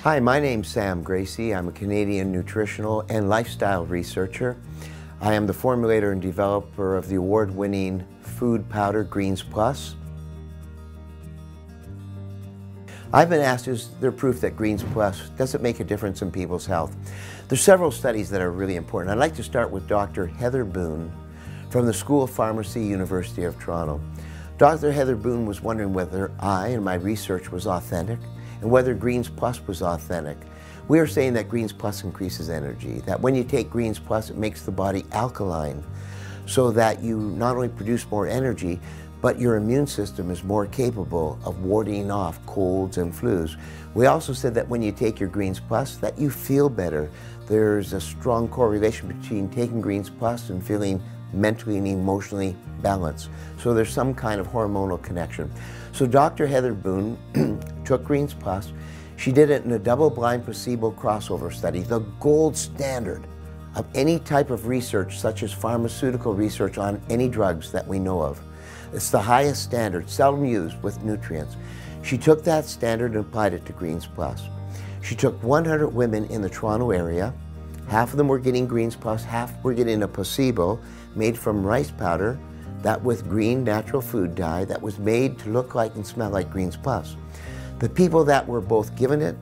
Hi, my name's Sam Graci. I'm a Canadian nutritional and lifestyle researcher. I am the formulator and developer of the award-winning food powder Greens+. I've been asked, is there proof that Greens+ doesn't make a difference in people's health? There's several studies that are really important. I'd like to start with Dr. Heather Boone from the School of Pharmacy, University of Toronto. Dr. Heather Boone was wondering whether I and my research was authentic and whether Greens+ was authentic. We are saying that Greens+ increases energy, that when you take Greens+, it makes the body alkaline so that you not only produce more energy, but your immune system is more capable of warding off colds and flus. We also said that when you take your Greens+, that you feel better. There's a strong correlation between taking Greens+ and feeling mentally and emotionally balanced. So there's some kind of hormonal connection. So Dr. Heather Boone took Greens+. She did it in a double-blind placebo crossover study, the gold standard of any type of research, such as pharmaceutical research on any drugs that we know of. It's the highest standard, seldom used with nutrients. She took that standard and applied it to Greens+. She took 100 women in the Toronto area. Half of them were getting Greens+, half were getting a placebo made from rice powder that with green natural food dye that was made to look like and smell like Greens+. The people that were both given it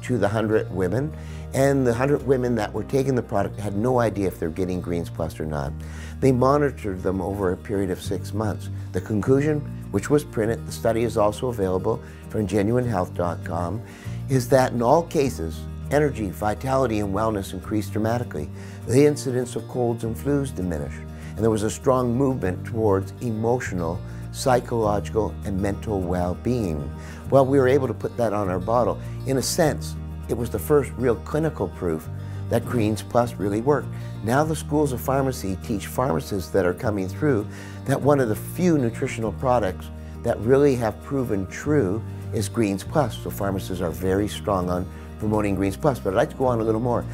to the 100 women and the 100 women that were taking the product had no idea if they're getting Greens+ or not. They monitored them over a period of 6 months. The conclusion, which was printed, the study is also available from genuinehealth.com, is that in all cases, energy, vitality, and wellness increased dramatically. The incidence of colds and flus diminished, and there was a strong movement towards emotional, psychological, and mental well-being. Well, we were able to put that on our bottle. In a sense, it was the first real clinical proof that Greens+ really worked. Now the schools of pharmacy teach pharmacists that are coming through that one of the few nutritional products that really have proven true is Greens+. So pharmacists are very strong on promoting Greens+. But I'd like to go on a little more.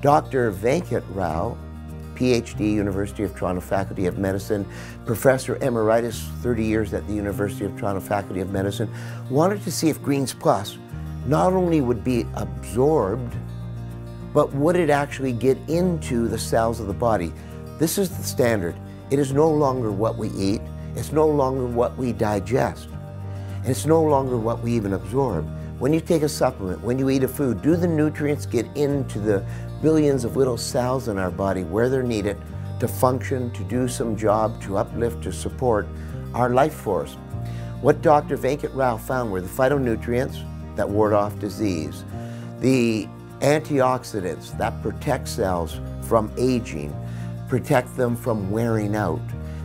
Dr. Venkat Rao, PhD, University of Toronto Faculty of Medicine, Professor Emeritus, 30 years at the University of Toronto Faculty of Medicine, wanted to see if Greens+ not only would be absorbed, but would it actually get into the cells of the body? This is the standard. It is no longer what we eat, it's no longer what we digest, and it's no longer what we even absorb. When you take a supplement, when you eat a food, do the nutrients get into the billions of little cells in our body where they're needed to function, to do some job, to uplift, to support our life force? What Dr. Venkat Rao found were the phytonutrients that ward off disease, the antioxidants that protect cells from aging, protect them from wearing out,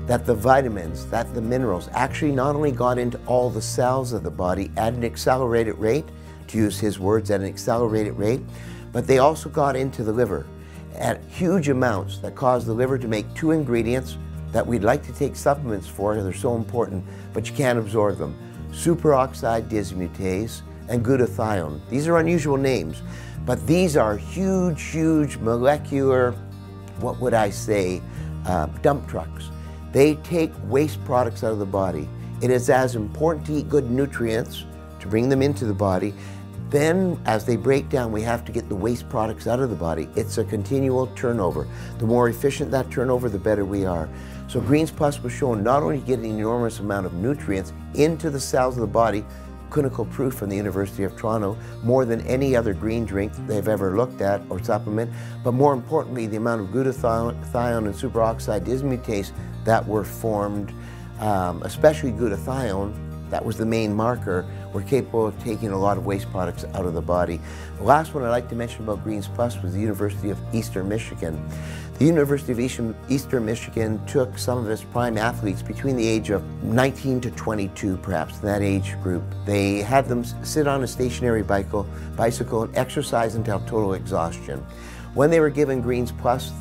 that the vitamins, that the minerals actually not only got into all the cells of the body at an accelerated rate, to use his words, at an accelerated rate, but they also got into the liver at huge amounts that caused the liver to make two ingredients that we'd like to take supplements for, they're so important, but you can't absorb them: superoxide dismutase and glutathione. These are unusual names, but these are huge, huge molecular, what would I say, dump trucks. They take waste products out of the body. It is as important to eat good nutrients, to bring them into the body. Then, as they break down, we have to get the waste products out of the body. It's a continual turnover. The more efficient that turnover, the better we are. So Greens+ was shown not only to get an enormous amount of nutrients into the cells of the body, clinical proof from the University of Toronto, more than any other green drink they've ever looked at or supplement, but more importantly, the amount of glutathione and superoxide dismutase that were formed, especially glutathione, that was the main marker, were capable of taking a lot of waste products out of the body. The last one I'd like to mention about Greens+ was the University of Eastern Michigan. The University of Eastern Michigan took some of its prime athletes between the age of 19 to 22, perhaps, in that age group. They had them sit on a stationary bicycle and exercise until total exhaustion. When they were given Greens+,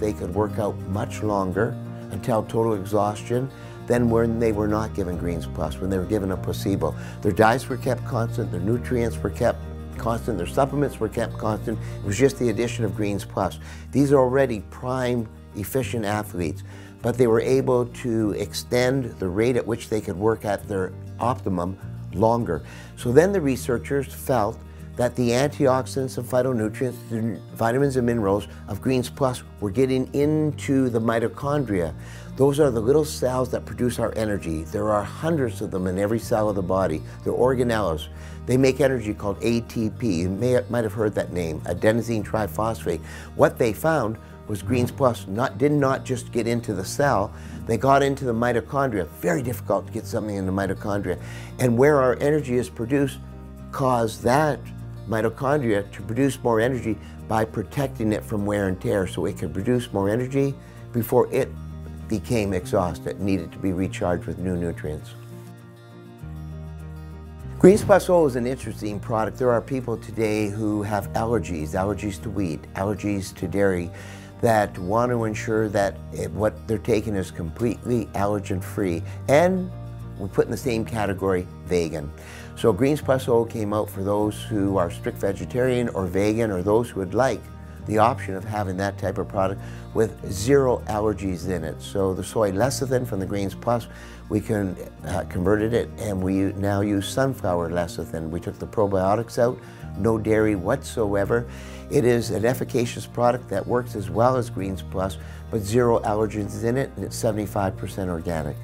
they could work out much longer until total exhaustion than when they were not given Greens+, when they were given a placebo. Their diets were kept constant, their nutrients were kept constant, their supplements were kept constant. It was just the addition of Greens+. These are already prime, efficient athletes, but they were able to extend the rate at which they could work at their optimum longer. So then the researchers felt that the antioxidants and phytonutrients, the vitamins and minerals of Greens Plus were getting into the mitochondria. Those are the little cells that produce our energy. There are hundreds of them in every cell of the body. They're organelles. They make energy called ATP. You might have heard that name, adenosine triphosphate. What they found was Greens Plus did not just get into the cell, they got into the mitochondria. Very difficult to get something in the mitochondria. And where our energy is produced caused that mitochondria to produce more energy by protecting it from wear and tear, so it could produce more energy before it became exhausted, needed to be recharged with new nutrients. Greens+O is an interesting product. There are people today who have allergies to wheat, allergies to dairy, that want to ensure that what they're taking is completely allergen-free, and we put in the same category vegan. So Greens+O came out for those who are strict vegetarian or vegan, or those who would like the option of having that type of product with 0 allergies in it. So the soy lecithin from the Greens Plus, we converted it, and we now use sunflower lecithin. We took the probiotics out, no dairy whatsoever. It is an efficacious product that works as well as Greens Plus, but 0 allergens in it, and it's 75% organic.